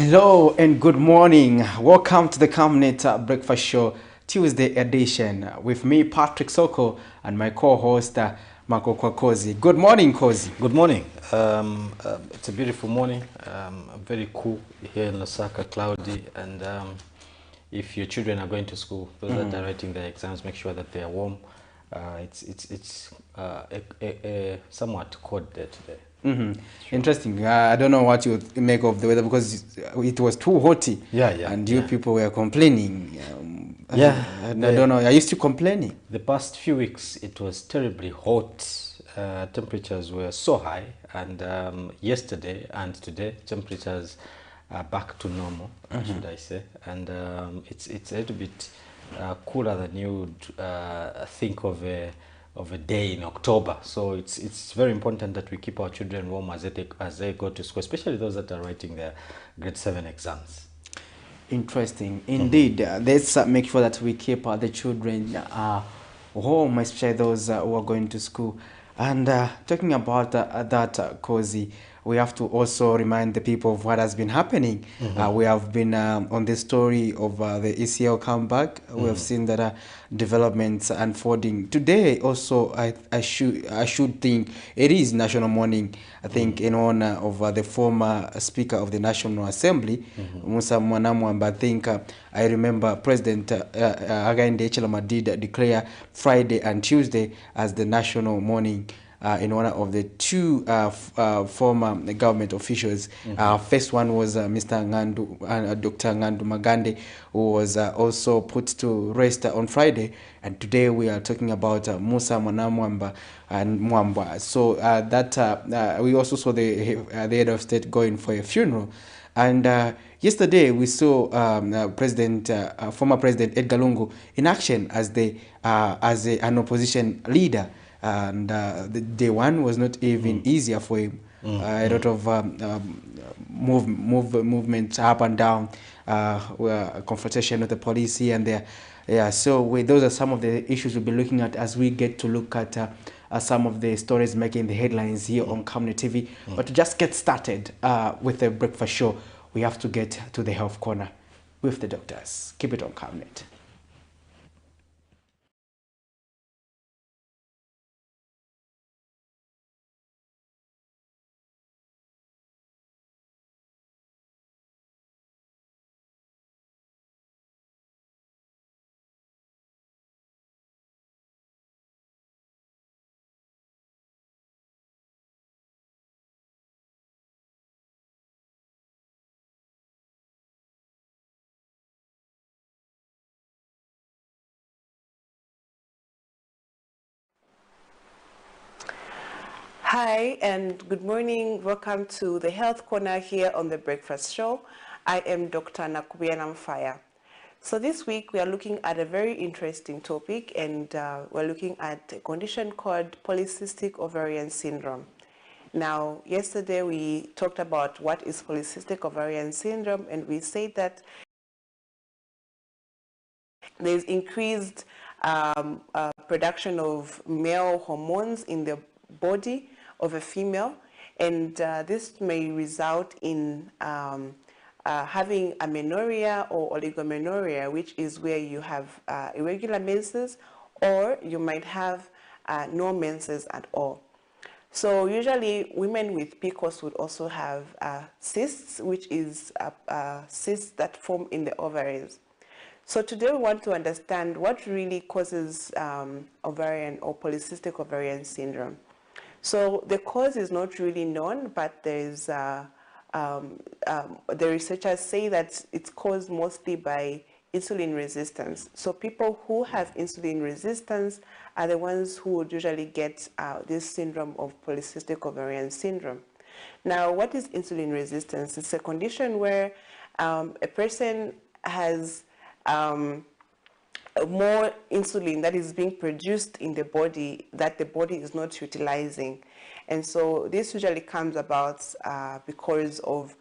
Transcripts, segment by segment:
Hello and good morning. Welcome to the Camnet Breakfast Show Tuesday edition with me, Patrick Soko, and my co-host, Marco Kwakozi. Good morning, Kozi. Good morning. It's a beautiful morning. Very cool here in Lusaka, cloudy. And if your children are going to school, those that are writing their exams, make sure that they are warm. It's a somewhat cold day today. Interesting. I don't know what you make of the weather because it was too hot. And you people were complaining. I don't know. Are you still complaining? The past few weeks, it was terribly hot. Temperatures were so high, and yesterday and today, temperatures are back to normal, should I say? And it's a little bit cooler than you would think of a day in October. So it's very important that we keep our children warm as they go to school, especially those that are writing their grade 7 exams. Interesting. Indeed. Let's make sure that we keep the children home, especially those who are going to school. And talking about that, Cozy, we have to also remind the people of what has been happening. We have been on the story of the ECL comeback. We have seen that developments unfolding. Today also, I should think it is National Morning, I think, in honor of the former Speaker of the National Assembly, Musa Mwanamwamba. I think I remember President Hakainde Hichilema did declare Friday and Tuesday as the National Morning in honor of the two former government officials. First one was Mr. Ngandu, Dr. Ngandu Magande, who was also put to rest on Friday. And today we are talking about Musa Mwanamwamba and Mwamba. So we also saw the head of state going for a funeral. And yesterday we saw former President Edgar Lungu in action as an opposition leader. And the day one was not even easier for him. A lot of movements up and down, confrontation with the police here and there. Yeah, so those are some of the issues we'll be looking at as we get to look at some of the stories making the headlines here on Camnet TV. But to just get started with the breakfast show, we have to get to the health corner with the doctors. Keep it on Camnet. Hi and good morning. Welcome to the Health Corner here on the Breakfast Show. I am Dr. Nakubiana Mfaya. So this week we are looking at a very interesting topic, and we're looking at a condition called polycystic ovarian syndrome. Now, yesterday we talked about what is polycystic ovarian syndrome, and we said that there's increased production of male hormones in the body of a female, and this may result in having amenorrhea or oligomenorrhea, which is where you have irregular menses, or you might have no menses at all. So usually women with PCOS would also have cysts, which is cysts that form in the ovaries. So today we want to understand what really causes ovarian or polycystic ovarian syndrome. So the cause is not really known, but the researchers say that it's caused mostly by insulin resistance. So people who have insulin resistance are the ones who would usually get this syndrome of polycystic ovarian syndrome. Now, what is insulin resistance? It's a condition where a person has more insulin that is being produced in the body that the body is not utilizing. And so this usually comes about because of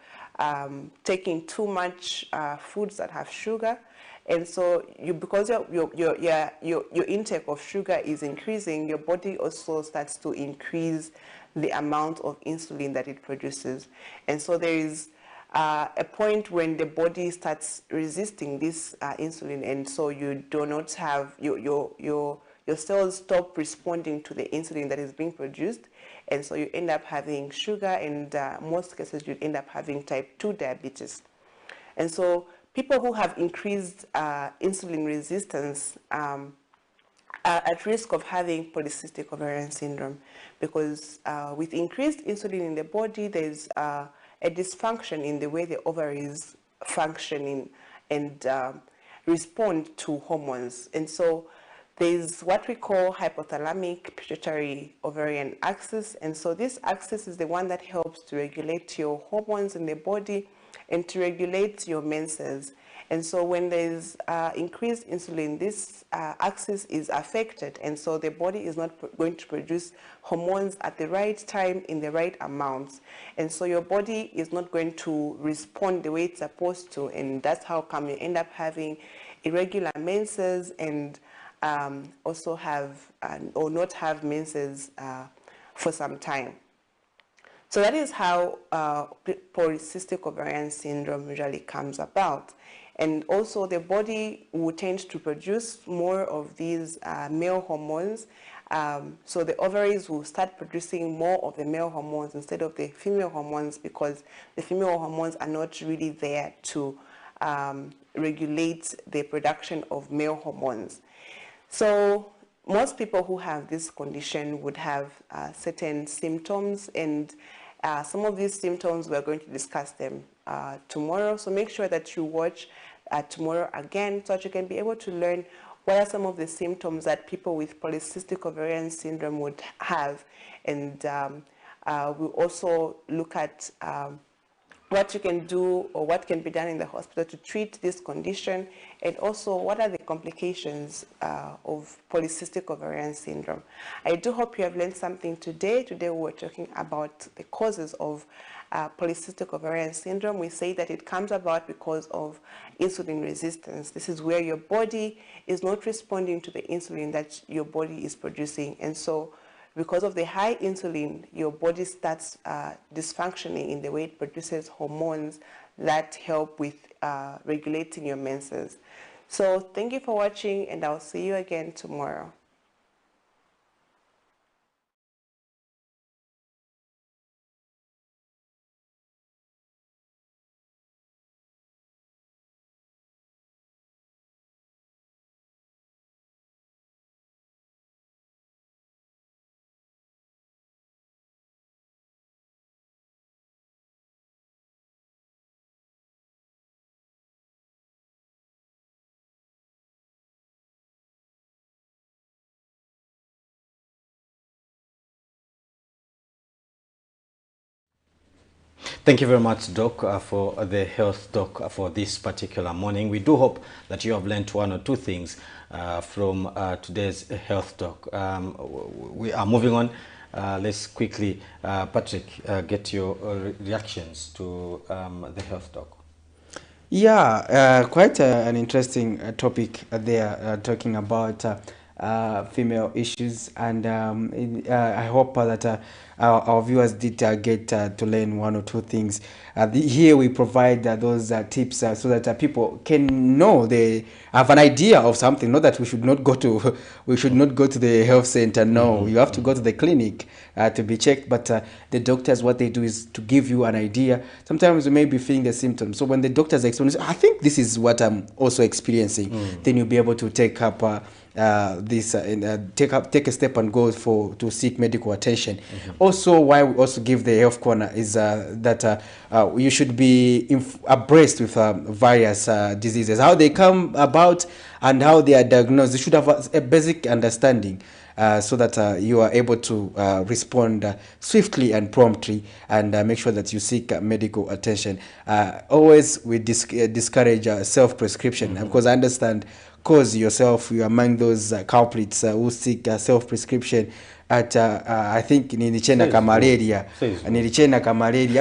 taking too much foods that have sugar. And so because your intake of sugar is increasing, your body also starts to increase the amount of insulin that it produces. And so there is a point when the body starts resisting this insulin, and so you do not have your cells stop responding to the insulin that is being produced, and so you end up having sugar, and most cases you end up having type 2 diabetes. And so people who have increased insulin resistance are at risk of having polycystic ovarian syndrome, because with increased insulin in the body, there's a dysfunction in the way the ovaries function and respond to hormones. And so there's what we call hypothalamic pituitary ovarian axis. And so this axis is the one that helps to regulate your hormones in the body and to regulate your menses. And so when there's increased insulin, this axis is affected, and so the body is not going to produce hormones at the right time in the right amounts. And so your body is not going to respond the way it's supposed to, and that's how come you end up having irregular menses and also have or not have menses for some time. So that is how polycystic ovarian syndrome usually comes about. And also the body will tend to produce more of these male hormones. So the ovaries will start producing more of the male hormones instead of the female hormones, because the female hormones are not really there to regulate the production of male hormones. So most people who have this condition would have certain symptoms, and some of these symptoms we're going to discuss them tomorrow. So make sure that you watch tomorrow again, so that you can be able to learn what are some of the symptoms that people with polycystic ovarian syndrome would have. And we'll also look at what you can do or what can be done in the hospital to treat this condition, and also what are the complications of polycystic ovarian syndrome. I do hope you have learned something today. Today we were talking about the causes of polycystic ovarian syndrome. We say that it comes about because of insulin resistance. This is where your body is not responding to the insulin that your body is producing, and so because of the high insulin, your body starts dysfunctioning in the way it produces hormones that help with regulating your menses. So thank you for watching, and I'll see you again tomorrow. Thank you very much, Doc, for the health talk for this particular morning. We do hope that you have learned one or two things from today's health talk. We are moving on. Let's quickly, Patrick, get your reactions to the health talk. Yeah, quite an interesting topic there, talking about female issues, and I hope that our viewers did get to learn one or two things. Here we provide those tips so that people can know, they have an idea of something. Not that we should not go to the health center. No, you have to go to the clinic to be checked. But the doctors, what they do is to give you an idea. Sometimes you may be feeling the symptoms. So when the doctors explain, I think this is what I'm also experiencing. Then you'll be able to take up take a step and go to seek medical attention. Also, why we also give the health corner is that you should be abreast with various diseases, how they come about and how they are diagnosed. You should have a basic understanding so that you are able to respond swiftly and promptly, and make sure that you seek medical attention. Always we discourage self-prescription, because I understand, cause yourself, you're among those culprits who seek self-prescription at I think nilichena ka malaria,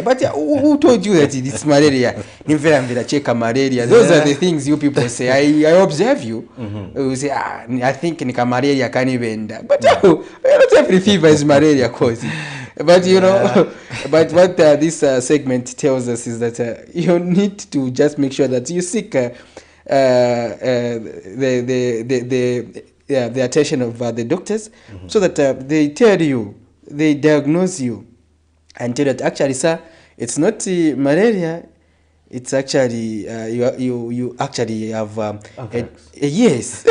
but who told you that it's malaria? Cheka malaria. Those are the things you people say. I observe you. You say, I think nika malaria can even, but not every fever is malaria cause. But you know, but what this segment tells us is that you need to just make sure that you seek the attention of the doctors, so that they tell you, they diagnose you, and tell you that actually, sir, it's not malaria. It's actually you actually have yes.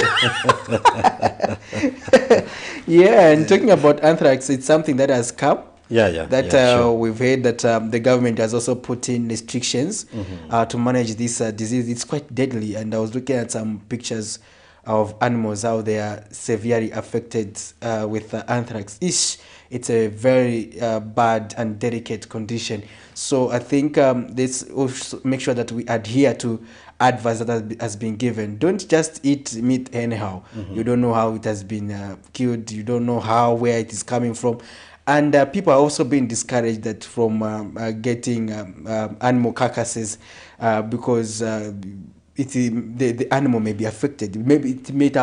Yeah, and talking about anthrax, it's something that has come. That sure. we've heard that the government has also put in restrictions to manage this disease. It's quite deadly, and I was looking at some pictures of animals, how they are severely affected with anthrax. It's a very bad and delicate condition. So I think this will make sure that we adhere to advice that has been given. Don't just eat meat anyhow. You don't know how it has been killed. You don't know where it is coming from. And people are also being discouraged that from getting animal carcasses because the animal may be affected. Maybe it might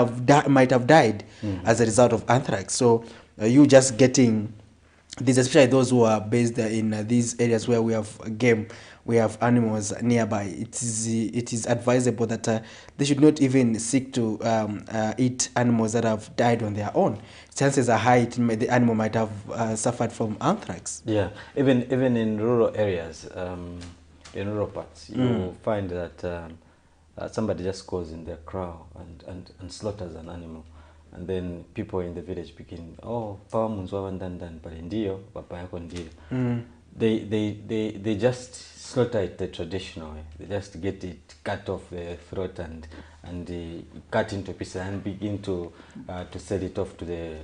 have died as a result of anthrax. So you just getting these, especially those who are based in these areas where we have game, we have animals nearby. It is advisable that they should not even seek to eat animals that have died on their own. Chances are high the animal might have suffered from anthrax. Yeah, even in rural areas, in rural parts, you find that somebody just goes in their crow and slaughters an animal. And then people in the village begin, oh, pawa munzwa ndan pale ndio, papa yako ndio. They just slaughter it the traditional way. They just get it cut off the throat and cut into pieces and begin to sell it off to the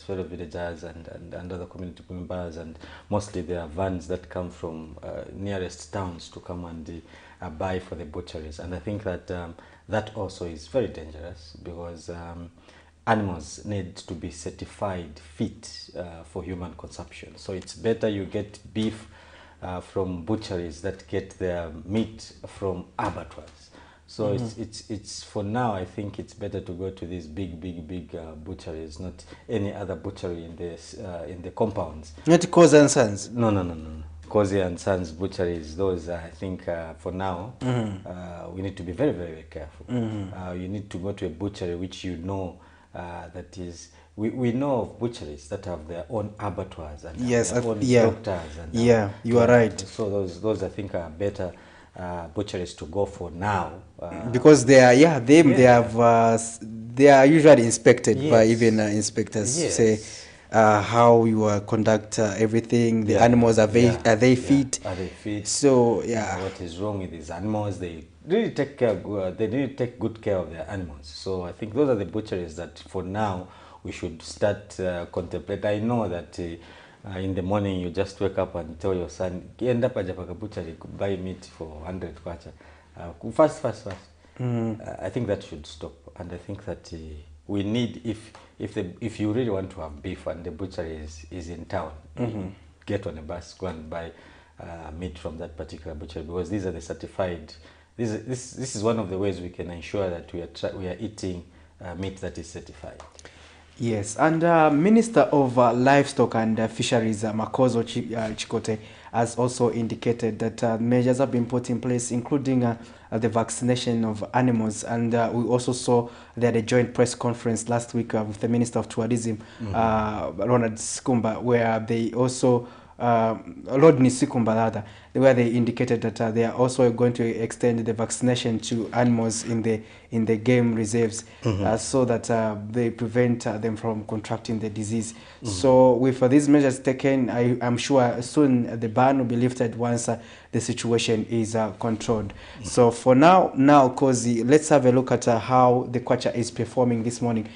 fellow villagers and other community members, and mostly there are vans that come from nearest towns to come and buy for the butcheries. And I think that that also is very dangerous, because animals need to be certified fit for human consumption. So it's better you get beef from butcheries that get their meat from abattoirs. So it's for now, I think it's better to go to these big butcheries, not any other butchery in the compounds. Not Koza and Sons. No. Kozi and Sons butcheries, those I think for now we need to be very, very, very careful. You need to go to a butchery which you know that is. We know of butcheries that have their own abattoirs and their own doctors. And, you are right. So those I think are better butcheries to go for now, because they are they are usually inspected by even inspectors. Say how you conduct everything. The animals are they fit? Are they fit? So what is wrong with these animals? They really take care. They really take good care of their animals. So I think those are the butcheries that for now we should start contemplate. I know that in the morning you just wake up and tell your son, "End up at Japaka butchery, buy meat for 100 kwacha." Fast. I think that should stop, and I think that we need, if you really want to have beef and the butchery is in town, get on a bus, go and buy meat from that particular butchery, because these are the certified. This is one of the ways we can ensure that we are eating meat that is certified. Yes, and Minister of Livestock and Fisheries, Makozo Chikote, has also indicated that measures have been put in place, including the vaccination of animals. And we also saw they had a joint press conference last week with the Minister of Tourism, Ronald Sikumba, where they also Lord Nisikumba rather, where they indicated that they are also going to extend the vaccination to animals in the game reserves, so that they prevent them from contracting the disease. So with these measures taken, I'm sure soon the ban will be lifted once the situation is controlled. So for now, Kozi, let's have a look at how the Kwacha is performing this morning.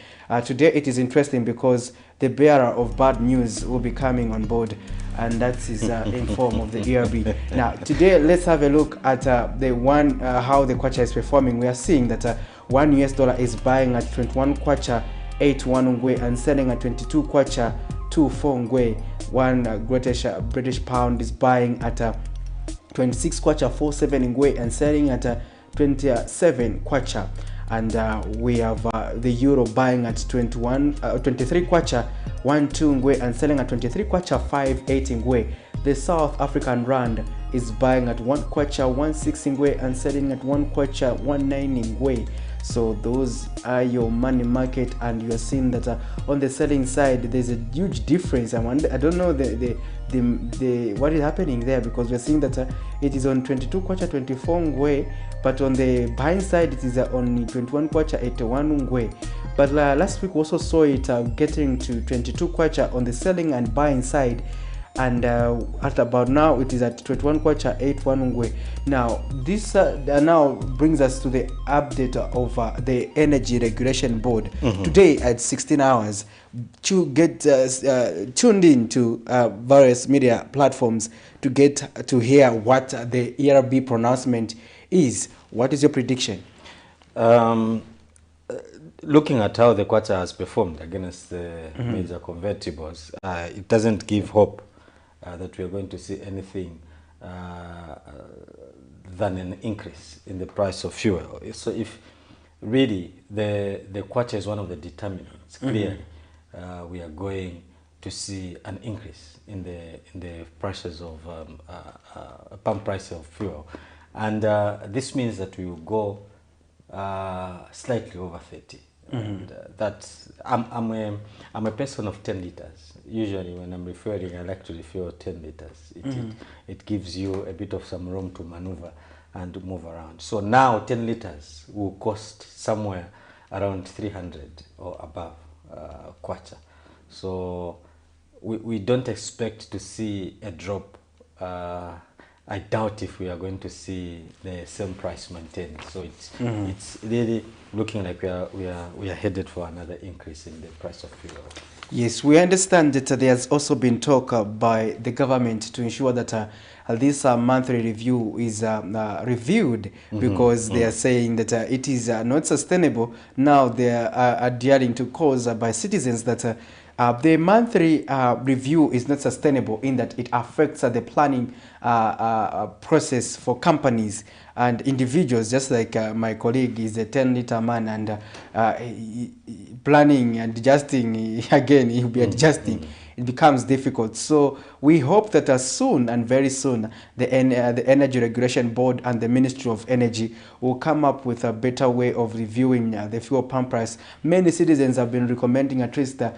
Today it is interesting because the bearer of bad news will be coming on board, and that is in form of the ERB. Now today let's have a look at how the Kwacha is performing. We are seeing that $1 is buying at 21 Kwacha 81 ngwe and selling at 22 Kwacha 24 ngwe. One British pound is buying at 26 Kwacha 47 ngwe and selling at 27 Kwacha. and we have the euro buying at 23 kwacha 12 ngwe and selling at 23 kwacha 58 ngwe. The South African rand is buying at 1 kwacha 16 ngwe and selling at 1 kwacha 19 ngwe. So those are your money market, and you are seeing that on the selling side there's a huge difference. I don't know the what is happening there, because we're seeing that it is on 22 kwacha 24 ngwe, but on the buying side it is on 21 kwacha 81 ngwe. But last week we also saw it getting to 22 kwacha on the selling and buying side, and at about now it is at 21 kwacha 81 ngwe. Now this now brings us to the update of the Energy Regulation Board. Today at 16 hours to get tuned in to various media platforms to get to hear what the ERB pronouncement is. What is your prediction? Looking at how the kwacha has performed against the major convertibles, it doesn't give hope that we are going to see anything than an increase in the price of fuel. So if really the kwacha is one of the determinants, clearly we are going to see an increase in the prices of pump price of fuel, and this means that we will go slightly over 30. And that's I'm a person of 10 liters. Usually when I'm refueling, I like to refuel 10 liters. It gives you a bit of some room to maneuver and move around. So now 10 liters will cost somewhere around 300 or above kwacha. So we don't expect to see a drop. I doubt if we are going to see the same price maintained. So it's really looking like we are headed for another increase in the price of fuel. Yes, we understand that there has also been talk by the government to ensure that this monthly review is reviewed, because they are saying that it is not sustainable. Now they are adhering to cause by citizens that the monthly review is not sustainable, in that it affects the planning process for companies and individuals. Just like my colleague is a 10-liter man, and planning and adjusting, again he'll be adjusting. It becomes difficult. So we hope that soon, and very soon, the Energy Regulation Board and the Ministry of Energy will come up with a better way of reviewing the fuel pump price. Many citizens have been recommending at least a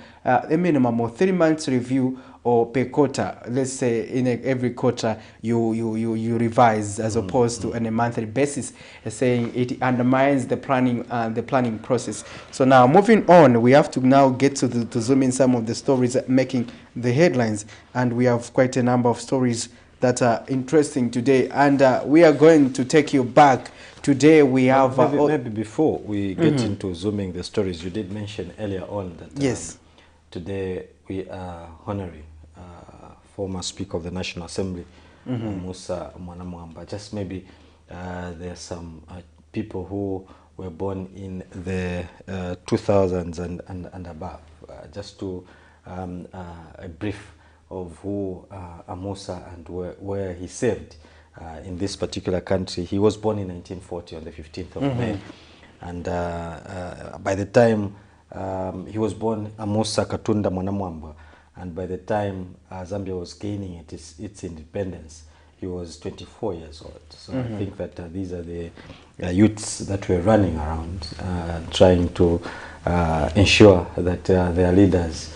minimum of 3 months review, or per quarter. Let's say in every quarter you revise, as opposed to on a monthly basis, saying it undermines the planning process. So now moving on, we have to now get to zoom in some of the stories making the headlines, and we have quite a number of stories that are interesting today, and we are going to take you back. Today we have maybe before we get into zooming the stories, you did mention earlier on that yes, today we are honoring former Speaker of the National Assembly, Musa Mwanamwamba. Just maybe there are some people who were born in the 2000s and above. Just to a brief of who Musa and where he served in this particular country. He was born in 1940 on the 15th of May, and by the time he was born, Musa Katunda Mwanamwamba, and by the time Zambia was gaining its independence, he was 24 years old. So I think that these are the youths that were running around trying to ensure that their leaders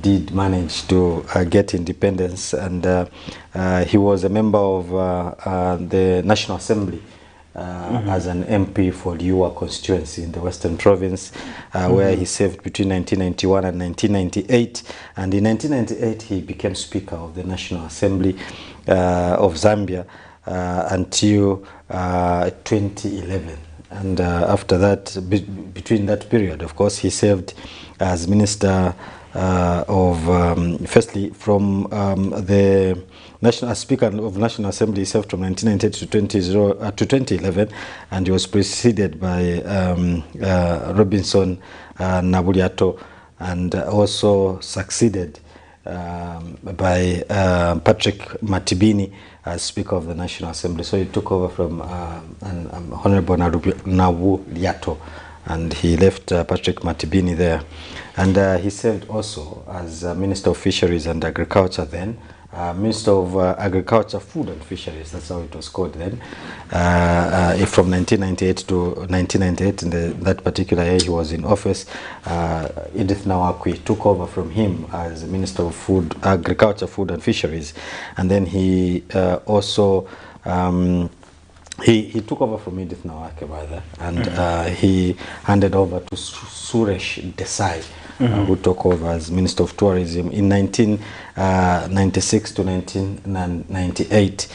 did manage to get independence, and he was a member of the National Assembly as an MP for Liua constituency in the Western Province, where he served between 1991 and 1998. And in 1998, he became Speaker of the National Assembly of Zambia until 2011. And after that, between that period, of course, he served as Minister of, firstly, from the National Speaker of National Assembly. He served from 1998 to 2011, and he was preceded by Robinson Nabuliato, and also succeeded by Patrick Matibini as Speaker of the National Assembly. So he took over from Honorable Nawu Liato, and he left Patrick Matibini there. And he served also as Minister of Fisheries and Agriculture then, Minister of Agriculture, Food and Fisheries, that's how it was called then, from 1998 to 1998. In that particular year he was in office, Edith Nawakwi took over from him as Minister of Food, Agriculture, Food and Fisheries. And then he also he took over from Edith Nawake, rather, and he handed over to Suresh Desai, who took over as Minister of Tourism. In 1996 to 1998,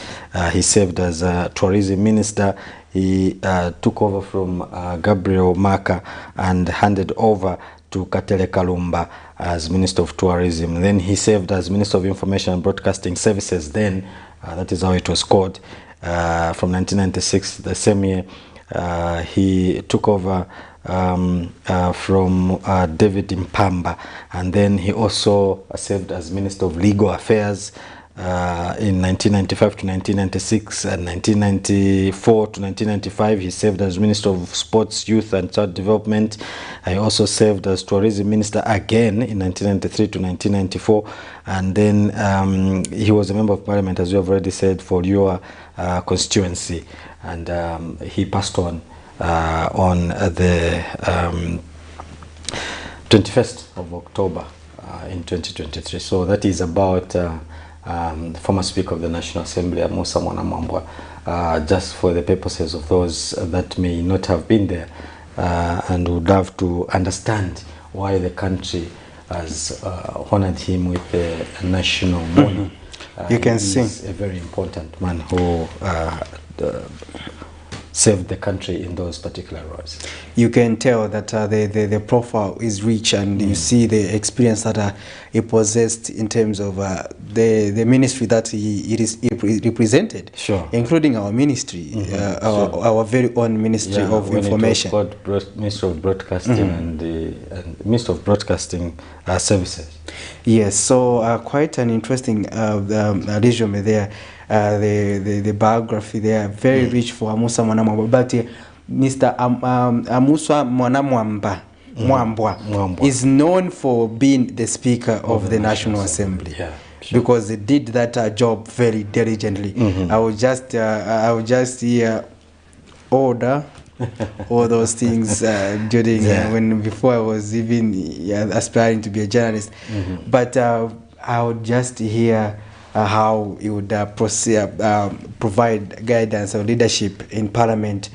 he served as Tourism Minister. He took over from Gabriel Maka and handed over to Katele Kalumba as Minister of Tourism. Then he served as Minister of Information and Broadcasting Services then, that is how it was called. From 1996, the same year, he took over from David Mpamba, and then he also served as Minister of Legal Affairs in 1995 to 1996, and 1994 to 1995 he served as Minister of Sports, Youth and Child Development. He also served as Tourism Minister again in 1993 to 1994, and then he was a Member of Parliament, as we have already said, for your constituency, and he passed on the 21st of October in 2023. So that is about former Speaker of the National Assembly, Musa Mwanamwambwa, just for the purposes of those that may not have been there and would love to understand why the country has honored him with a national mourning. You can see a very important man who served the country in those particular roles. You can tell that the profile is rich, and you see the experience that he possessed in terms of the ministry that he represented, sure, including our ministry, our very own Ministry of Information. Ministry of Broadcasting and Ministry of Broadcasting Services. Yes, so quite an interesting resume there. The biography there, very rich for Musa Mwanamwambwa. But Mr. Musa Mwambwa is known for being the Speaker of the National Assembly. Yeah, sure. Because he did that job very diligently. I would just order all those things during before I was even aspiring to be a journalist. But I would just hear how he would provide guidance or leadership in Parliament.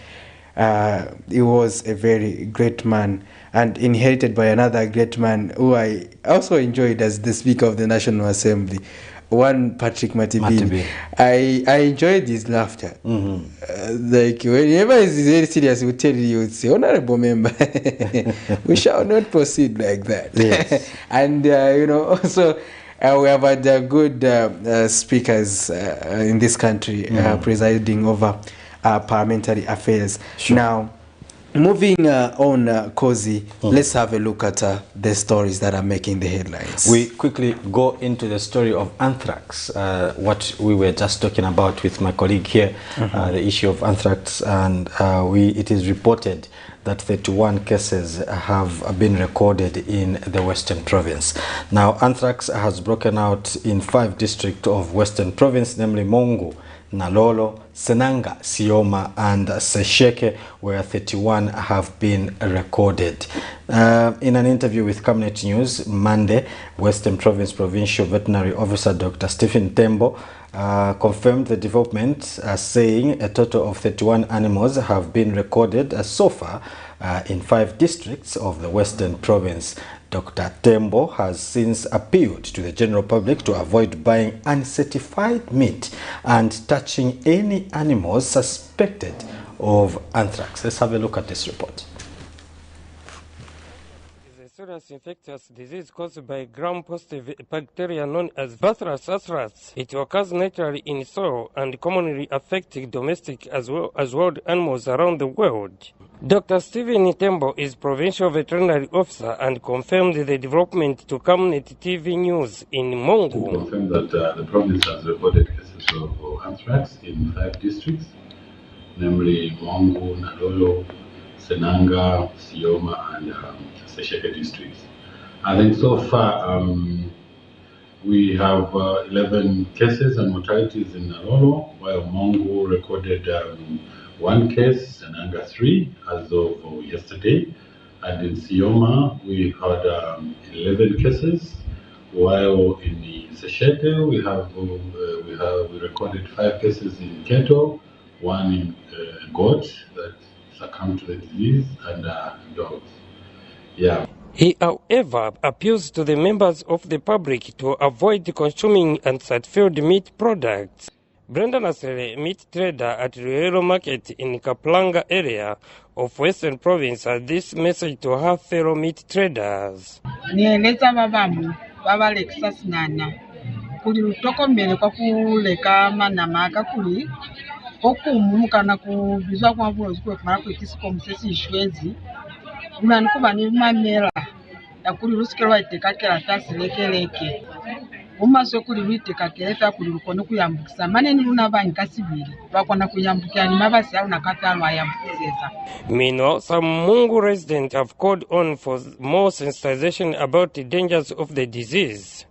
He was a very great man, and inherited by another great man who I also enjoyed as the Speaker of the National Assembly, one Patrick Matibini. I enjoyed his laughter. Like whenever he's very serious, he will tell you, it's honorable member, we shall not proceed like that. Yes. And also we have had good speakers in this country presiding over parliamentary affairs. Sure. Now, moving on, Cozy, let's have a look at the stories that are making the headlines. We quickly go into the story of anthrax, what we were just talking about with my colleague here, the issue of anthrax, and it is reported that 31 cases have been recorded in the Western Province. Now, anthrax has broken out in 5 districts of Western Province, namely Mongu, Nalolo, Senanga, Sioma and Sesheke, where 31 have been recorded. In an interview with Camnet News Monday, Western Province Provincial Veterinary Officer Dr. Stephen Tembo confirmed the development, saying a total of 31 animals have been recorded so far in 5 districts of the Western Province. Dr. Tembo has since appealed to the general public to avoid buying uncertified meat and touching any animals suspected of anthrax. Let's have a look at this report. Serious infectious disease caused by gram-positive bacteria known as Bacillus anthracis. It occurs naturally in soil and commonly affecting domestic as well as wild animals around the world. Dr. Stephen Tembo is Provincial Veterinary Officer and confirmed the development to Camnet TV News in Mongu. To confirm that the province has recorded cases outbreaks of anthrax in 5 districts, namely Mongu, Nalolo, Senanga, Sioma, and Sesheke districts. I think so far we have 11 cases and mortalities in Nalolo, while Mongu recorded 1 case, Senanga 3 as of yesterday. And in Sioma, we had 11 cases, while in the Sesheke, we recorded 5 cases in Keto, 1 in goat that succumbed to the disease, and dogs. Yeah. He, however, appeals to the members of the public to avoid consuming unfulfilled meat products. Brenda Nasere, meat trader at Ruero Market in Kaplanga area of Western Province, has this message to her fellow meat traders. Nieleza babamu babalekisa sinana kuli lutokomele kwa kuleka manama akakuli okumuka na kubizwa kwa bulozi kwe kumala kwekisiko musesi ishwezi umani kuba ni mamela ya kuli lusikelo waitekakela tasi lekeleke umaso kuli lwitekakele kuli lukono kuyambukisa maneni luna bankasibili bakona kuyambukira ni mabasi au nakatalo ayambukiseza. Meanwhile, some Mungu residents have called on for more sensitization about the dangers of the disease.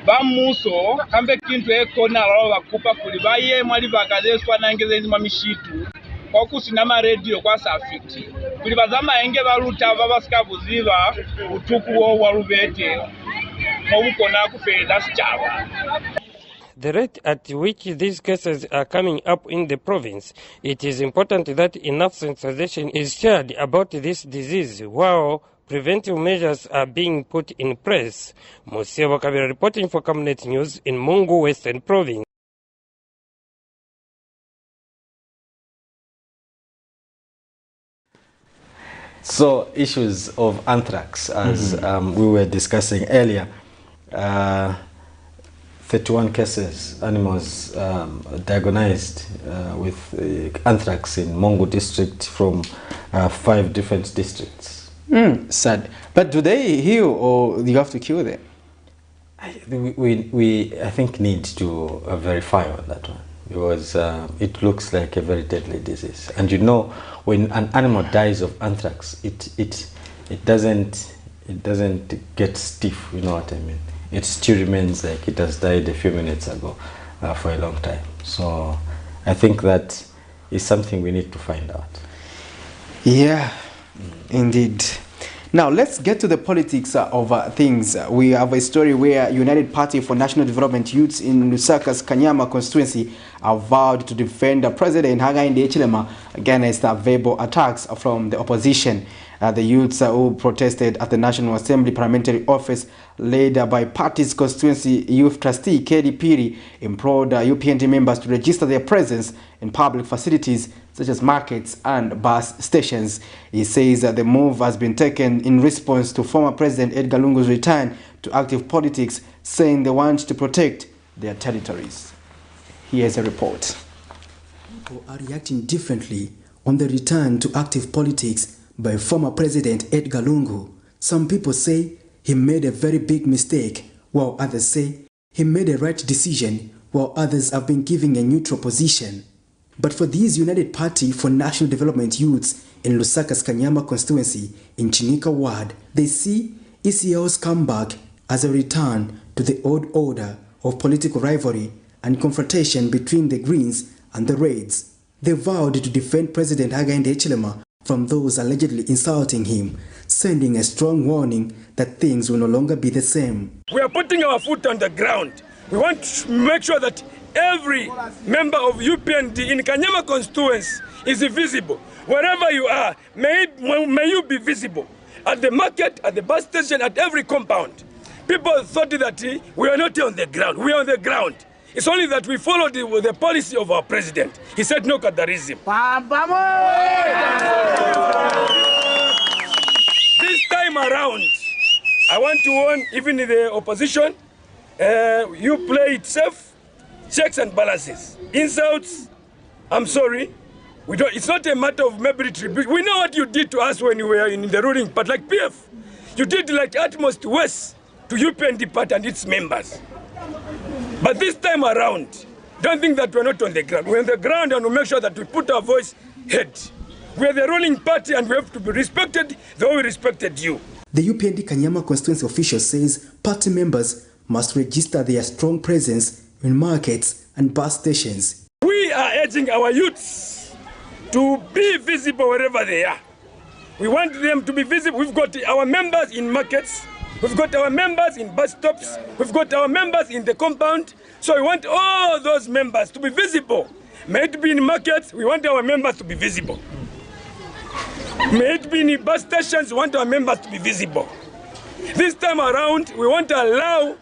Bamuso kambe kintu ekona lalo bakupa kuli baye mwali bakazeswa nangeze mwa mishitu kwa kusina radio kwa safiti kuli bazama enge baluta babasika buziba utuku wo walubete mubukona kufeda sichaba. The rate at which these cases are coming up in the province, it is important that enough sensitization is shared about this disease while preventive measures are being put in place. Museva Kabira reporting for Camnet News in Mungu, Western Province. So issues of anthrax, as we were discussing earlier, 31 cases, animals diagnosed with anthrax in Mongu district from 5 different districts. Sad. But do they heal or you have to kill them? We I think need to verify on that one, because it looks like a very deadly disease. And you know, when an animal dies of anthrax, it doesn't get stiff. You know what I mean? It still remains like it has died a few minutes ago for a long time. So I think that is something we need to find out. Yeah, indeed. Now let's get to the politics of things. We have a story where United Party for National Development Youths in Lusaka's Kanyama constituency are vowed to defend President Hakainde Hichilema against verbal attacks from the opposition. The youths who protested at the National Assembly Parliamentary Office led by party's constituency youth trustee Kedi Piri implored UPND members to register their presence in public facilities such as markets and bus stations. He says that the move has been taken in response to former President Edgar Lungu's return to active politics, saying they want to protect their territories. Here's a report. People are reacting differently on the return to active politics by former President Edgar Lungu. Some people say he made a very big mistake, while others say he made a right decision, while others have been giving a neutral position. But for these United Party for National Development Youths in Lusaka's Kanyama constituency in Chinika Ward, they see ECL's comeback as a return to the old order of political rivalry and confrontation between the Greens and the Reds. They vowed to defend President Hakainde Hichilema from those allegedly insulting him, sending a strong warning that things will no longer be the same. We are putting our foot on the ground. We want to make sure that every member of UPND in Kanyama constituency is visible. Wherever you are, may you be visible. At the market, at the bus station, at every compound. People thought that we are not on the ground. We are on the ground. It's only that we followed the policy of our president. He said no cadarism. This time around, I want to warn even the opposition, you play it safe. Checks and balances. Insults, I'm sorry. It's not a matter of maybe tribute. We know what you did to us when you were in the ruling part, like PF. You did like utmost worse to UPND party and its members. But this time around, don't think that we're not on the ground. We're on the ground and we'll make sure that we put our voice heard. We're the ruling party and we have to be respected the way we respected you. The UPND Kanyama constituency official says party members must register their strong presence in markets and bus stations. We are urging our youths to be visible wherever they are. We want them to be visible. We've got our members in markets, we've got our members in bus stops, we've got our members in the compound. So we want all those members to be visible. May it be in markets, we want our members to be visible. May it be in bus stations, we want our members to be visible. This time around, we want to allow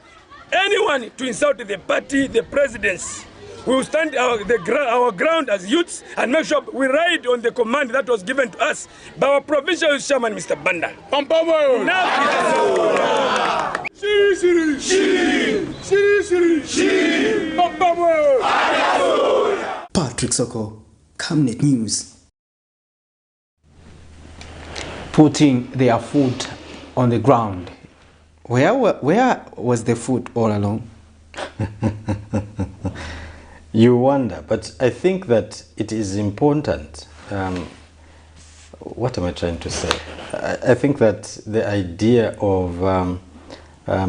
anyone to insult the party, the presidency. We will stand our ground as youths and make sure we ride on the command that was given to us by our provincial chairman, Mr. Banda. Patrick Soko, Camnet News. Putting their food on the ground. Where was the food all along? You wonder, but I think that it is important. What am I trying to say? I think that the idea of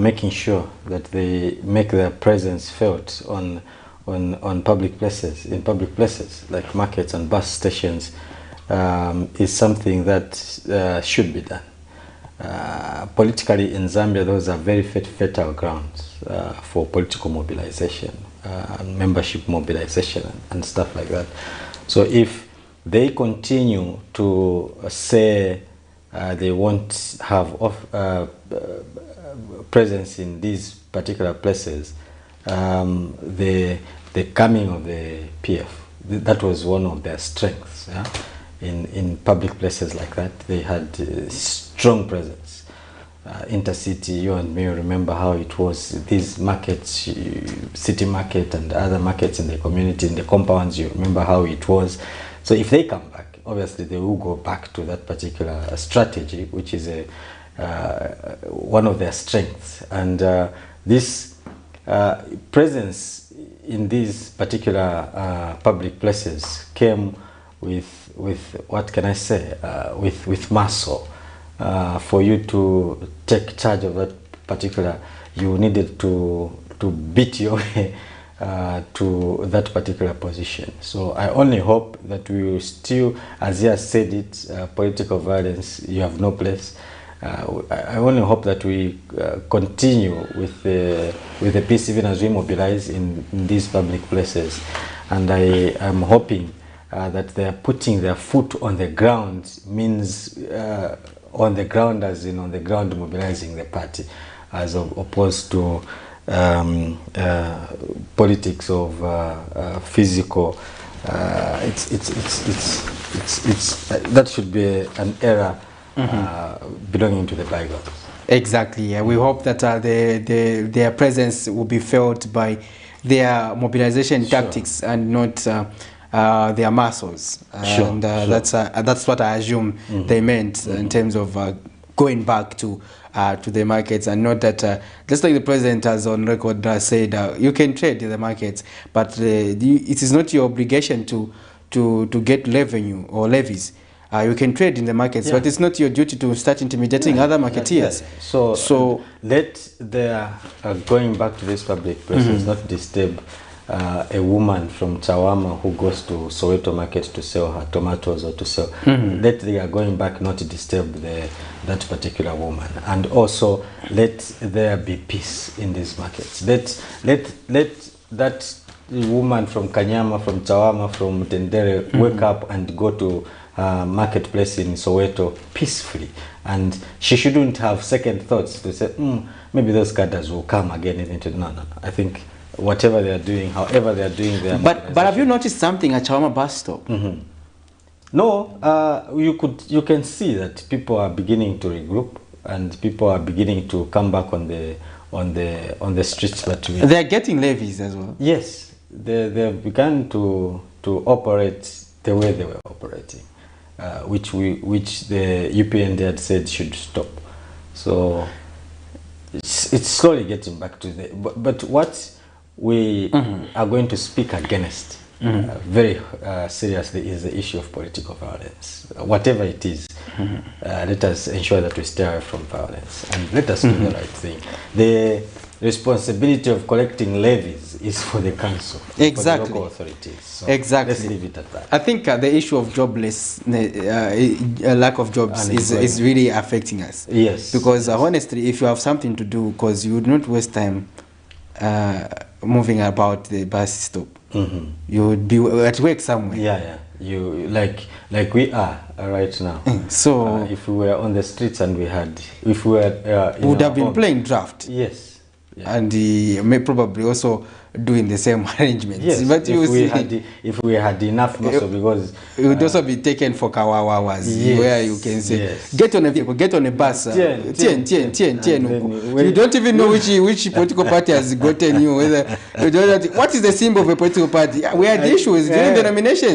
making sure that they make their presence felt on public places, in public places like markets and bus stations, is something that should be done. Politically in Zambia, those are very fertile grounds for political mobilization, membership mobilization and stuff like that. So if they continue to say they won't have presence in these particular places, the coming of the PF, that was one of their strengths. Yeah? In public places like that, they had strong presence. Intercity, you and me remember how it was. These markets, city market and other markets in the community, in the compounds, you remember how it was. So if they come back, obviously they will go back to that particular strategy, which is one of their strengths. And this presence in these particular public places came with what can I say, with muscle. For you to take charge of that particular, you needed to beat your way to that particular position. So I only hope that we will still, as he has said it, political violence, you have no place. I only hope that we continue with the peace even as we mobilize in these public places. And I am hoping that they are putting their foot on the ground, means on the ground as in on the ground mobilizing the party, as opposed to politics of physical. That should be an era belonging to the bygones. Exactly. Yeah. We hope that their presence will be felt by their mobilization tactics and not their muscles. And that's what I assume they meant in terms of going back to the markets, and not that just like the president has on record said, you can trade in the markets, but it is not your obligation to get revenue or levies. You can trade in the markets, but it's not your duty to start intimidating other marketeers. So let their going back to these public places not disturb a woman from Chawama who goes to Soweto market to sell her tomatoes or to sell. Let their going back not disturb that particular woman, and also let there be peace in these markets. Let that woman from Kanyama, from Chawama, from Tendere wake up and go to marketplace in Soweto peacefully, and she shouldn't have second thoughts to say maybe those cadres will come again. No. I think whatever they are doing, however they are doing their but have you noticed something at Chawama bus stop? No, you can see that people are beginning to regroup and people are beginning to come back on the streets. But they are getting levies as well. Yes, they have begun to operate the way they were operating, which the UPND had said should stop. So it's slowly getting back to the. But we are going to speak against very seriously is the issue of political violence. Whatever it is, let us ensure that we stay away from violence and let us do the right thing. The responsibility of collecting levies is for the council, Exactly. for the local authorities. So Exactly. let's leave it at that. I think the issue of lack of jobs is really affecting us. Yes. Because honestly, if you have something to do, because you would not waste time moving about the bus stop. You would be at work somewhere. Yeah. You like we are right now. So if we were on the streets and we were, would have been playing draft. Yes. Yeah. And may probably also doing the same arrangements. Yes, but if we had enough muscle, because it would also be taken for kawawas, where you can say, get on a vehicle, get on a bus, 10. You don't even know which political party has gotten you. Whether you don't know what is the symbol of a political party? We had issues during the nominations.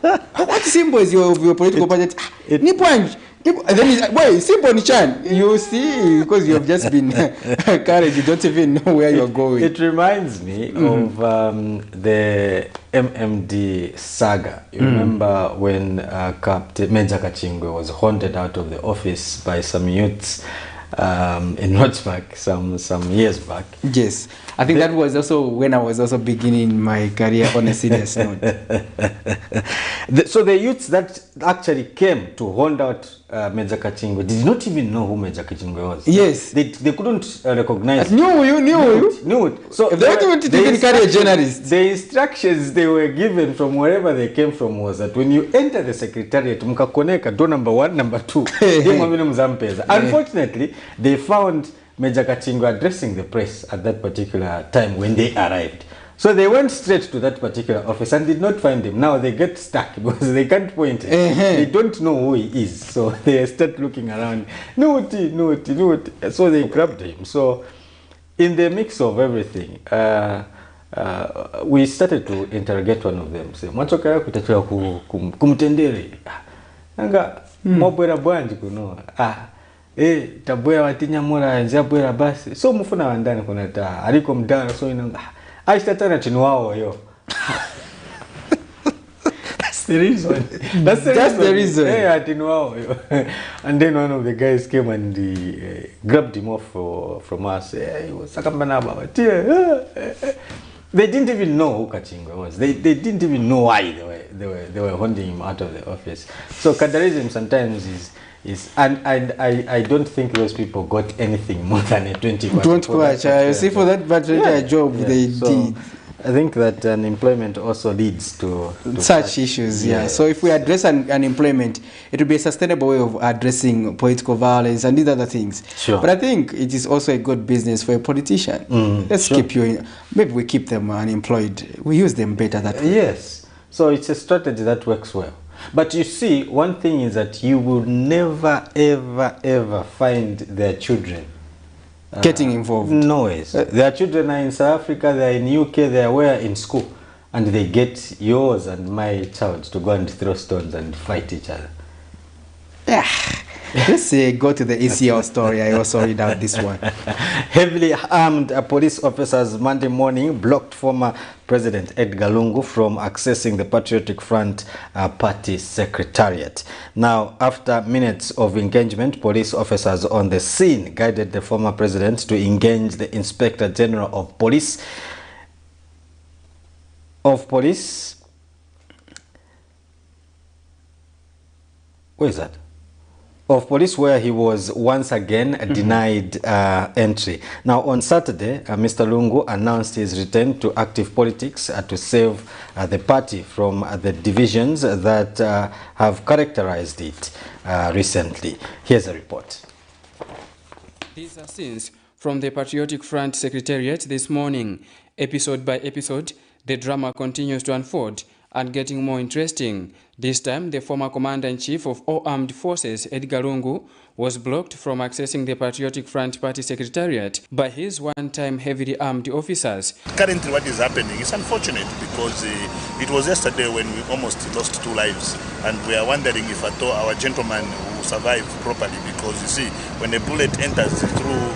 What symbol is your political party? Nipanj. And then wait, simple Nichan, you see, because you have just been encouraged, you don't even know where you're going. It reminds me of the MMD saga. You remember when Captain Major Kachingwe was haunted out of the office by some youths in Northpark some years back. Yes, I think that was also when I was also beginning my career on a serious note. So the youths that actually came to hound out Major Kachingwe did not even know who Major Kachingwe was. Yes. They couldn't recognize Knew you. So if they don't even take carry a journalist. The instructions they were given from wherever they came from was that when you enter the secretariat, mukakoneka door number 1, number 2. Unfortunately, they found Major Kachingwe addressing the press at that particular time when they arrived. So they went straight to that particular office and did not find him. Now they get stuck because they can't point it. They don't know who he is. So they start looking around. No. So they grabbed him. So in the mix of everything, we started to interrogate one of them. Say, "Mwachokera kutachura kumtendere." Nanga mwabwera bwanji kuno. Tabwera watinya mura njabwera basi. So mufuna wandani kuna ta. Aliko mdana so inanga. Aishtatana chinuao yo. That's the reason. That's the reason. Yeah, tinuao yo. And then one of the guys came and grabbed him off from us. He was sakambanaba. They didn't even know who Kachingwe was. They didn't even know why they were holding him out of the office. So Kadarism sometimes is and I don't think those people got anything more than a 20. Don't watch. You see, for that bad job they did. I think that unemployment also leads to such issues. Yeah. So if we address unemployment, it will be a sustainable way of addressing political violence and these other things. Sure. But I think it is also a good business for a politician. Let's keep you in. Maybe we keep them unemployed. We use them better that way. Yes. So it's a strategy that works well. But you see, one thing is that you will never, ever find their children getting involved. No ways. Their children are in South Africa, they are in UK, they are where in school. And they get yours and my child to go and throw stones and fight each other. Let's go to the ECL story. I also read out this one. Heavily armed police officers Monday morning blocked former President Edgar Lungu from accessing the Patriotic Front party secretariat. Now, after minutes of engagement, police officers on the scene guided the former president to engage the Inspector General of Police. Where is that? Of police, where he was once again denied entry. Now on Saturday, Mr. Lungu announced his return to active politics to save the party from the divisions that have characterized it recently. Here's a report. These are scenes from the Patriotic Front Secretariat this morning. Episode by episode, the drama continues to unfold and getting more interesting. This time, the former Commander-in-Chief of all armed forces, Edgar Lungu, was blocked from accessing the Patriotic Front Party Secretariat by his one-time heavily armed officers. Currently, what is happening is unfortunate because it was yesterday when we almost lost 2 lives, and we are wondering if at all our gentleman will survive properly, because you see, when a bullet enters through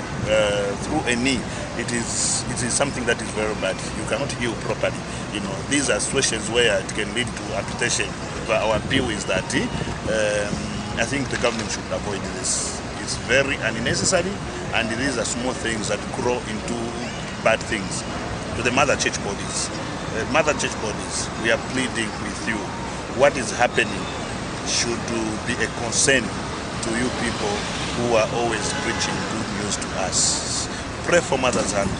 a knee, it is something that is very bad. You cannot heal properly. You know, these are situations where it can lead to amputation. Our appeal is that I think the government should avoid this. It's very unnecessary, and these are small things that grow into bad things. To the mother church bodies, we are pleading with you. What is happening should be a concern to you people who are always preaching good news to us. Pray for mothers and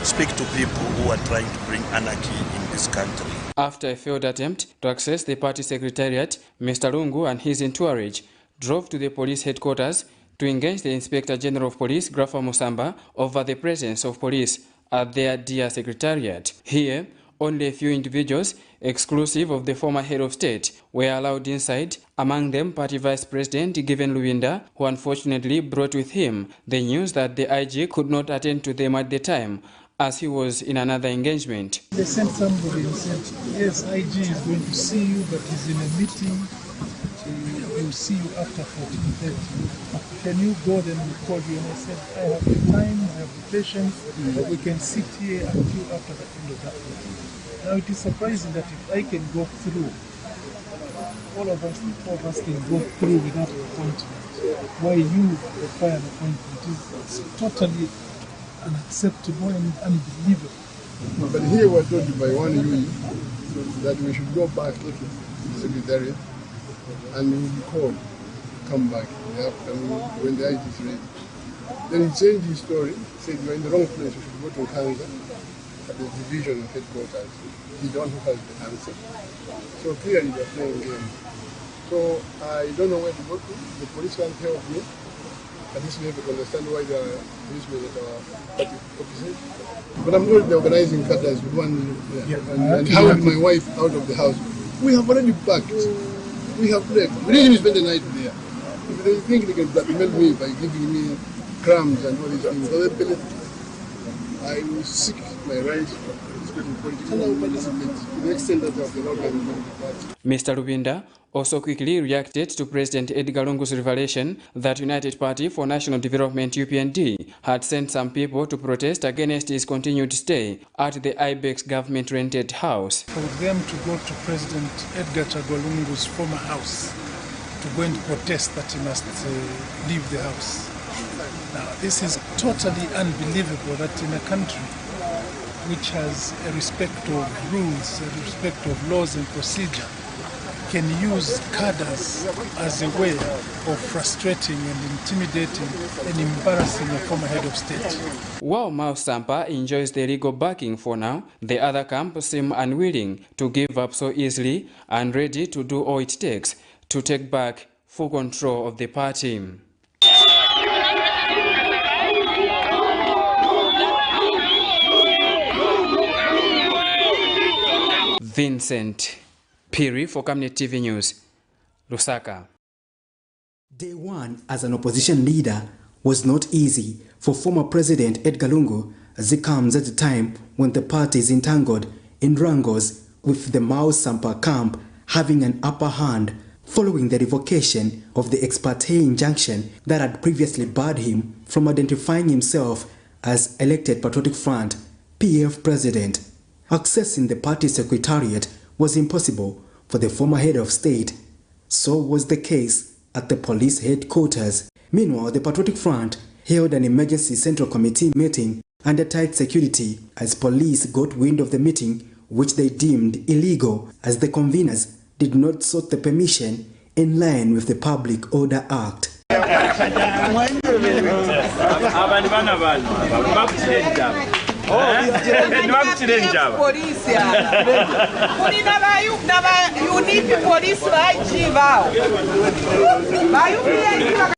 speak to people who are trying to bring anarchy in this country. After a failed attempt to access the party secretariat, Mr. Lungu and his entourage drove to the police headquarters to engage the Inspector General of Police, Grafa Musamba, over the presence of police at their dear secretariat. Here, only a few individuals, exclusive of the former head of state, were allowed inside, among them Party Vice President Given Luinda, who unfortunately brought with him the news that the IG could not attend to them at the time, as he was in another engagement. They sent somebody and said, yes, IG is going to see you, but he's in a meeting. He will see you after 14:30. Can you go? Then we called you, and I said, I have the time, I have the patience, but we can sit here until after the end of that meeting. Now it is surprising that if I can go through, all of us can go through without an appointment. Why you require an appointment is totally unacceptable and unbelievable. But here we're told by one union that we should go back to the secretariat and we will be called to come back in the afternoon when the IT is ready. Then he changed his story, said you're in the wrong place, you should go to Kanza at the division headquarters. He's the one who has the answer. So clearly they're playing games. So I don't know where to go to. The police can't help me. At least we have to understand why the policemen at our party offices. But I'm not organizing cutters with one and hound my wife out of the house. We have already packed. We have left. We didn't even spend the night there. If they think they can blackmail me by giving me crumbs and all these things, I will seek my rights in politics and I will participate to the extent that I can organize the party. Mr. Rubinda also quickly reacted to President Edgar Lungu's revelation that United Party for National Development UPND had sent some people to protest against his continued stay at the IBEX government-rented house. For them to go to President Edgar Lungu's former house to go and protest that he must leave the house. Now, this is totally unbelievable that in a country which has a respect of rules, a respect of laws and procedure, can use cadres as a way of frustrating and intimidating and embarrassing a former head of state. While Mao Sampa enjoys the legal backing for now, the other camp seem unwilling to give up so easily and ready to do all it takes to take back full control of the party. Vincent Piri for Camnet TV News, Lusaka. Day one as an opposition leader was not easy for former President Edgar Lungu, as it comes at a time when the party is entangled in wrangles with the Mao Sampa camp having an upper hand following the revocation of the ex parte injunction that had previously barred him from identifying himself as elected Patriotic Front PF president. Accessing the party secretariat was impossible for the former head of state. So was the case at the police headquarters. Meanwhile, the Patriotic Front held an emergency central committee meeting under tight security as police got wind of the meeting, which they deemed illegal as the conveners did not sought the permission in line with the Public Order Act.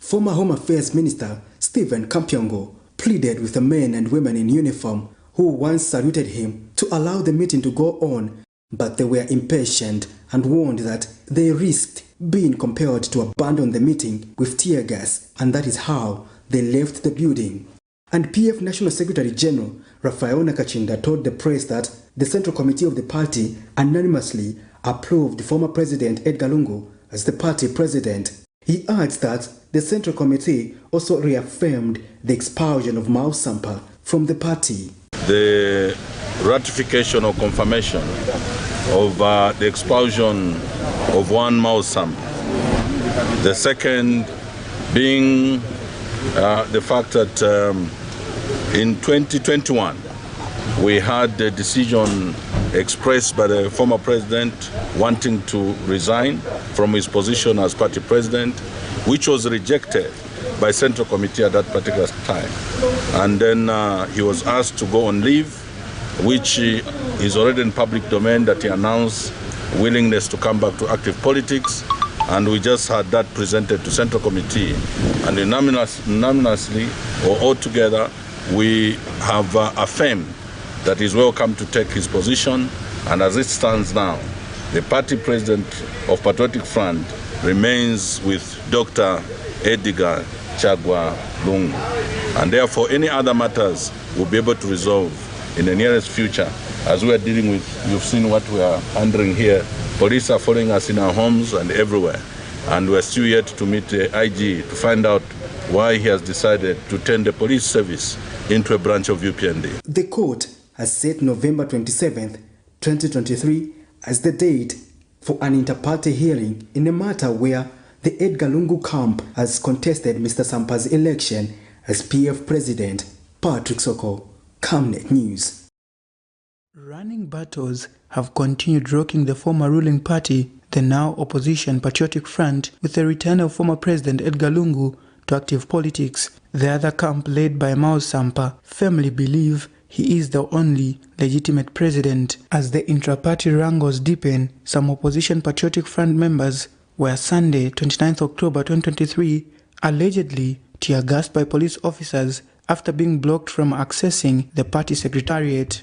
Former Home Affairs Minister Stephen Kampyongo pleaded with the men and women in uniform who once saluted him to allow the meeting to go on, but they were impatient and warned that they risked being compelled to abandon the meeting with tear gas, and that is how they left the building. And PF National Secretary General Raphael Nakachinda told the press that the Central Committee of the party unanimously approved former President Edgar Lungu as the party president. He adds that the Central Committee also reaffirmed the expulsion of Mao Sampa from the party. The ratification or confirmation of the expulsion of one Mao Sampa. The second being the fact that in 2021 we had the decision expressed by the former president wanting to resign from his position as party president, which was rejected by Central Committee at that particular time. And then he was asked to go on leave, which is already in public domain, that he announced willingness to come back to active politics. And we just had that presented to Central Committee, and unanimously or altogether we have affirmed that he's welcome to take his position. And as it stands now, the party president of Patriotic Front remains with Dr. Edgar Chagwa Lungu. And therefore any other matters will be able to resolve in the nearest future. As we are dealing with, you've seen what we are handling here. Police are following us in our homes and everywhere. And we're still yet to meet the IG to find out why he has decided to turn the police service into a branch of UPND. The court has set November 27th, 2023 as the date for an inter-party hearing in a matter where the Edgar Lungu camp has contested Mr. Sampa's election as PF President. Patrick Soko, Camnet News. Running battles have continued rocking the former ruling party, the now opposition Patriotic Front, with the return of former President Edgar Lungu to active politics. The other camp, led by Mao Sampa, firmly believe he is the only legitimate president. As the intra-party wrangles deepen, some opposition Patriotic Front members were Sunday, 29th October 2023, allegedly tear-gassed by police officers after being blocked from accessing the party secretariat.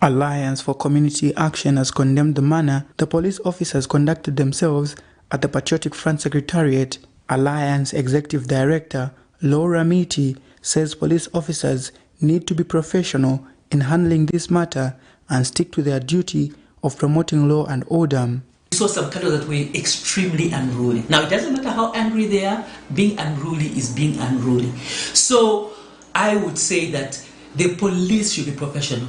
Alliance for Community Action has condemned the manner the police officers conducted themselves at the Patriotic Front Secretariat. Alliance Executive Director Laura Miti says police officers need to be professional in handling this matter and stick to their duty of promoting law and order. We saw some cattle that were extremely unruly. Now, it doesn't matter how angry they are, being unruly is being unruly. So I would say that the police should be professional.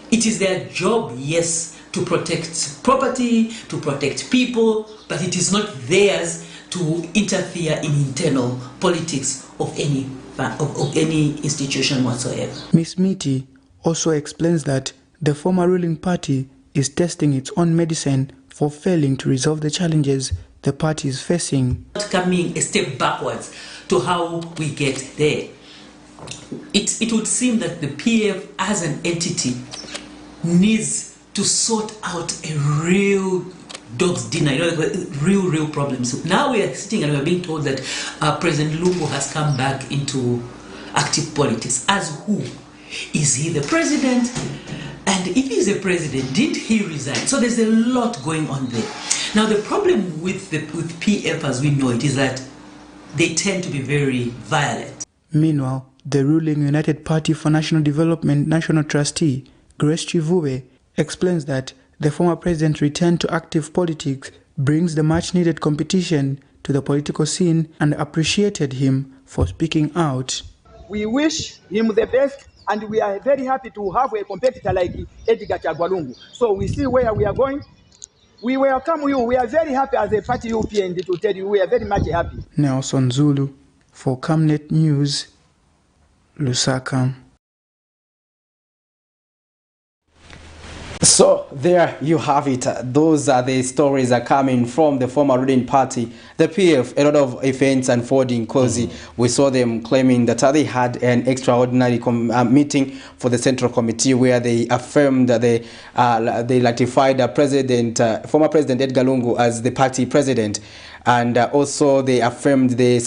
It is their job, yes, to protect property, to protect people, but it is not theirs to interfere in internal politics of any institution whatsoever. Ms. Miti also explains that the former ruling party is testing its own medicine for failing to resolve the challenges the party is facing. Not coming a step backwards to how we get there. It would seem that the PF as an entity needs to sort out a real dog's dinner, real problems. Now we are sitting and we are being told that President Lungu has come back into active politics. As who? Is he the president? And if he's a president, did he resign? So there's a lot going on there. Now the problem with PF as we know it is that they tend to be very violent. Meanwhile, the ruling United Party for National Development National Trustee Grace Chivuwe explains that the former president's return to active politics brings the much-needed competition to the political scene and appreciated him for speaking out. We wish him the best and we are very happy to have a competitor like Edgar Chagwa Lungu. So we see where we are going. We welcome you. We are very happy as a party UPND to tell you we are very much happy. Nelson Zulu for Camnet News, Lusaka. So there you have it. Those are the stories that are coming from the former ruling party, the PF. A lot of events unfolding because we saw them claiming that they had an extraordinary meeting for the Central Committee where they affirmed that they ratified former President Edgar Lungu as the party president. and also they affirmed the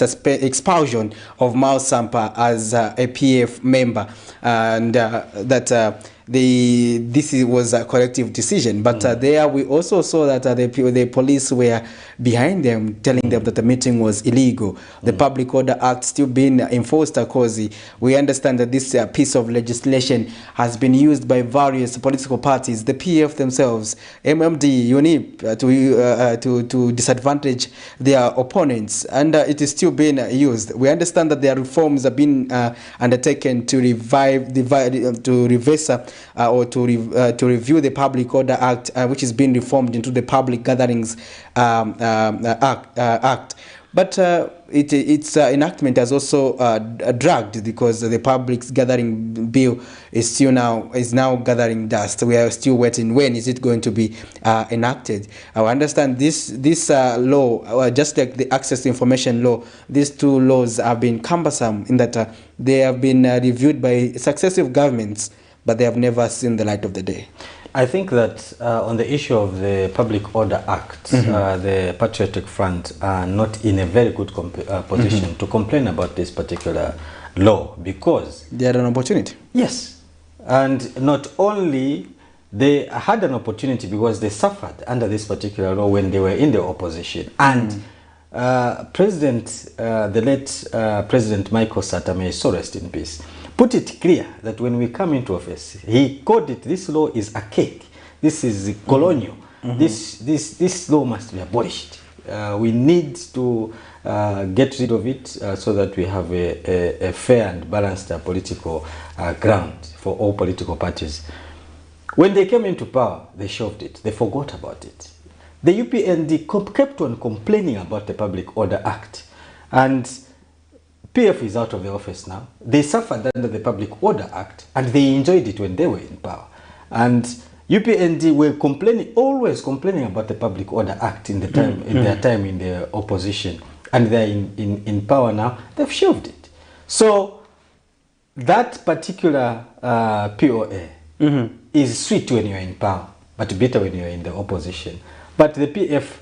expulsion of Mao Sampa as a PF member, and that this was a collective decision. But there we also saw that the police were behind them, telling them that the meeting was illegal. The Public Order Act still being enforced, because we understand that this piece of legislation has been used by various political parties, the PF themselves, MMD, UNIP, to disadvantage their opponents, and it is still being used. We understand that there are reforms have been undertaken to reverse or to review the Public Order Act, which is being reformed into the Public Gatherings Act. But its enactment has also dragged, because the Public Gathering Bill is now gathering dust. We are still waiting. When is it going to be enacted? I understand this law, just like the Access to Information Law, these two laws have been cumbersome in that they have been reviewed by successive governments, but they have never seen the light of the day. I think that on the issue of the Public Order Act, the Patriotic Front are not in a very good position to complain about this particular law, because they had an opportunity. Yes, and not only they had an opportunity, because they suffered under this particular law when they were in the opposition, and the late President Michael Sata, may so rest in peace, put it clear that when we come into office, he called it, this law is archaic, this is colonial, this law must be abolished. We need to get rid of it so that we have a fair and balanced political ground for all political parties. When they came into power, they shoved it, they forgot about it. The UPND kept on complaining about the Public Order Act, and PF is out of the office now. They suffered under the Public Order Act, and they enjoyed it when they were in power. And UPND were always complaining about the Public Order Act in their time in the opposition, and they're in power now. They've shelved it. So that particular POA is sweet when you're in power, but bitter when you're in the opposition. But the PF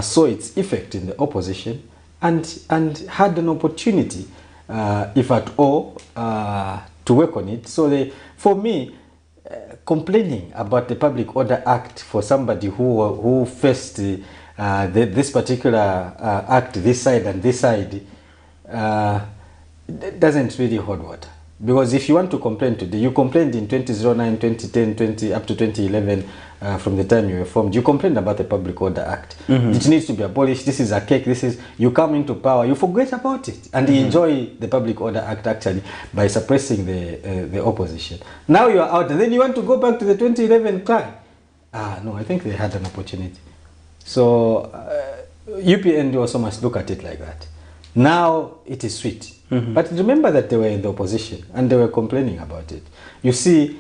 saw its effect in the opposition, and had an opportunity, if at all, to work on it. So for me, complaining about the Public Order Act for somebody who faced this particular act, this side and this side, doesn't really hold water. Because if you want to complain today, you complained in 2009, 2010, up to 2011, from the time you were formed, you complained about the Public Order Act. It needs to be abolished, this is a cake, you come into power, you forget about it, and you enjoy the Public Order Act actually by suppressing the opposition. Now you are out, and then you want to go back to the 2011 cry. No, I think they had an opportunity. So UPND also must look at it like that. Now it is sweet. But remember that they were in the opposition and they were complaining about it. You see,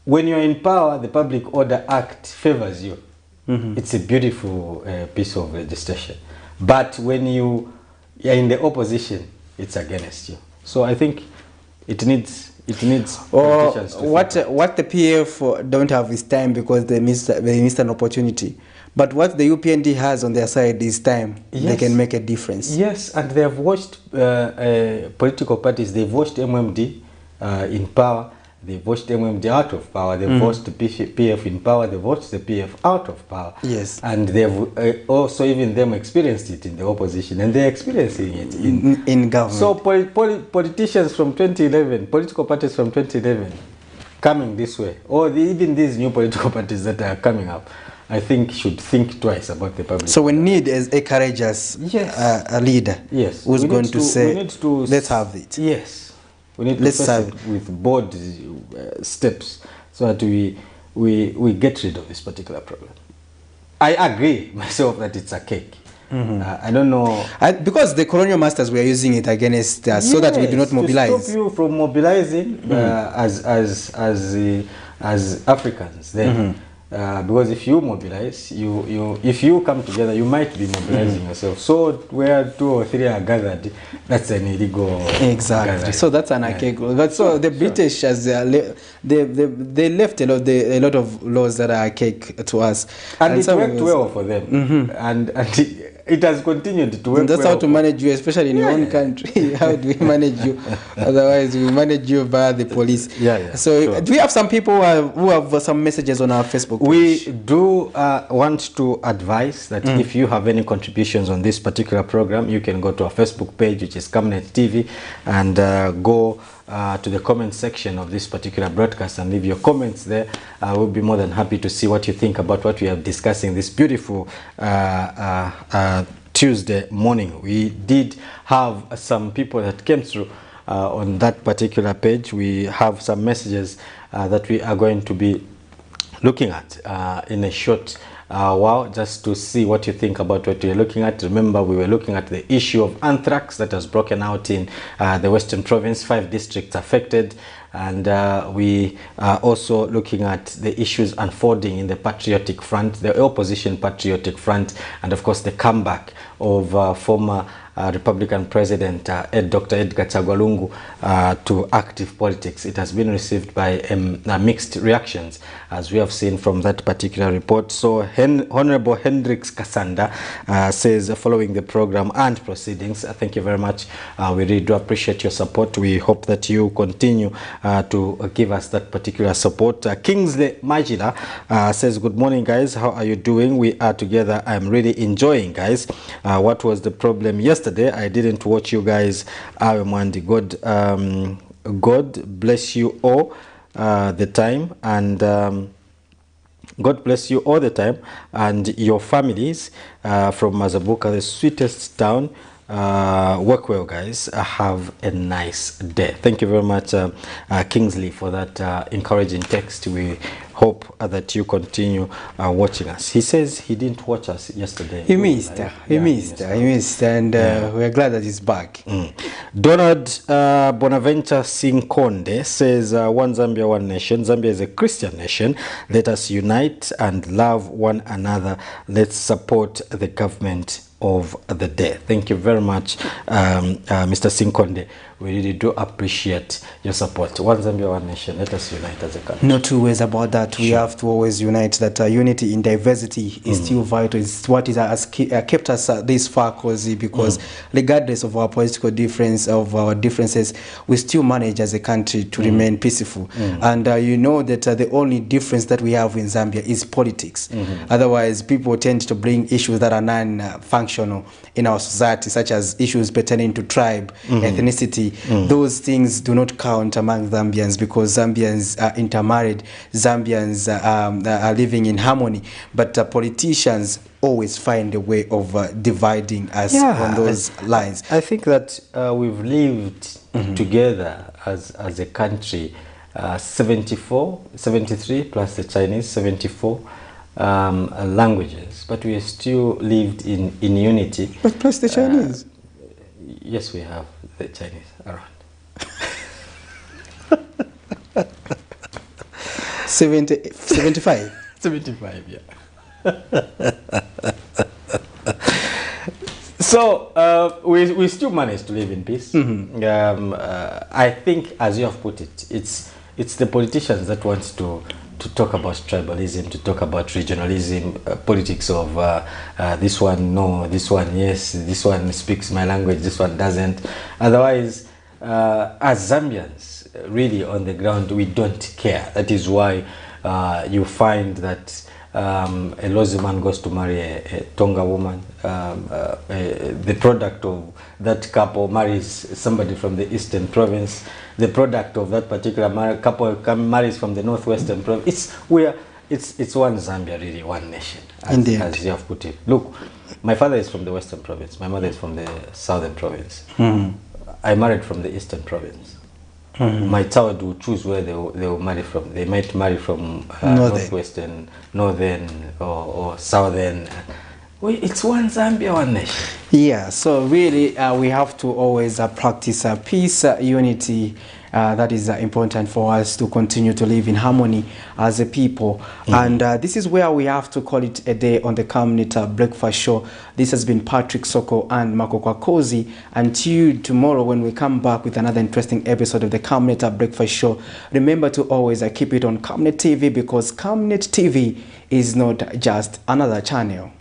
when you're in power, the Public Order Act favors you. It's a beautiful piece of legislation. But when you are in the opposition, it's against you. So I think it needs politicians to what the PF don't have is time, because they missed an opportunity. But what the UPND has on their side is time. Yes. They can make a difference. Yes, and they have watched political parties. They've watched MMD in power. They've watched MMD out of power. They've watched the PF in power. They've watched the PF out of power. Yes. And they've also even them experienced it in the opposition, and they're experiencing it in government. So politicians from 2011, political parties from 2011, coming this way, or even these new political parties that are coming up, I think should think twice about the public. So we need a courageous a leader, who's going to say, let's have it. Yes, we need to face it with bold steps so that we get rid of this particular problem. I agree myself that it's a cake. I don't know. Because the colonial masters were using it against us, so that we do not mobilize. To stop you from mobilizing as Africans, then because if you mobilize, if you come together, you might be mobilizing yourself. So where 2 or 3 are gathered, that's an illegal. Exactly. gathering. So that's an archaic law. But so the British has they left a lot of laws that are archaic to us, and it worked well for them, and it has continued to work. And that's well how to manage you, especially in your own country. How do we manage you? Otherwise, we manage you by the police. So, sure. do we have some people who have some messages on our Facebook page? We do want to advise that if you have any contributions on this particular program, you can go to our Facebook page, which is Camnet TV, and go to the comment section of this particular broadcast and leave your comments there. We'll be more than happy to see what you think about what we are discussing this beautiful Tuesday morning. We did have some people that came through on that particular page. We have some messages that we are going to be looking at in a short while, just to see what you think about what we're looking at. Remember, we were looking at the issue of anthrax that has broken out in the Western Province, 5 districts affected, and we are also looking at the issues unfolding in the Patriotic Front, the opposition Patriotic Front, and of course the comeback of former Republican President Dr. Edgar Chagwa to active politics. It has been received by mixed reactions, as we have seen from that particular report. So Honorable Hendrix Kasanda says, following the program and proceedings, thank you very much. We really do appreciate your support. We hope that you continue to give us that particular support. Kingsley Majila says, good morning, guys. How are you doing? We are together. I'm really enjoying, guys. What was the problem yesterday? I didn't watch you guys. God bless you all the time, and God bless you all the time and your families from Mazabuka, the sweetest town. Work well, guys. Have a nice day. Thank you very much, Kingsley, for that encouraging text. We hope that you continue watching us. He says he didn't watch us yesterday. He missed, and we're glad that he's back. Donald Bonaventure Sinkonde says, one Zambia, one nation. Zambia is a Christian nation. Let us unite and love one another. Let's support the government of the day. Thank you very much, Mr. Sinkonde. We really do appreciate your support. One Zambia, one nation. Let us unite as a country. No two ways about that. We have to always unite. That unity in diversity is still vital. It's what has kept us this far, Cozy, because regardless of our political difference, of our differences, we still manage as a country to remain peaceful. And you know that the only difference that we have in Zambia is politics. Otherwise, people tend to bring issues that are non-functional in our society, such as issues pertaining to tribe, ethnicity. Those things do not count among Zambians, because Zambians are intermarried. Zambians are living in harmony. But politicians always find a way of dividing us on those lines. I think that we've lived together as a country 73 plus the Chinese, 74 languages, but we still lived in unity. But plus the Chinese. Yes, we have the Chinese around. 75. 75, yeah. So we still managed to live in peace. I think, as you have put it, it's the politicians that want to talk about tribalism, to talk about regionalism, politics of this one no, this one yes, this one speaks my language, this one doesn't. Otherwise, as Zambians, really on the ground, we don't care. That is why you find that a Lozi man goes to marry a Tonga woman. The product of that couple marries somebody from the Eastern Province. The product of that particular couple marries from the Northwestern Province. It's one Zambia, really, one nation, as you have put it. Look, my father is from the Western Province. My mother is from the Southern Province. I married from the Eastern Province. My child will choose where they will marry from. They might marry from Northwestern, Northern, or Southern. It's one Zambia, one nation. Yeah, so really we have to always practice peace, unity, that is important for us to continue to live in harmony as a people. And this is where we have to call it a day on the Camnet Breakfast Show. This has been Patrick Soko and Makokwa Kozi. Until tomorrow when we come back with another interesting episode of the Camnet Breakfast Show, remember to always keep it on Camnet TV, because Camnet TV is not just another channel.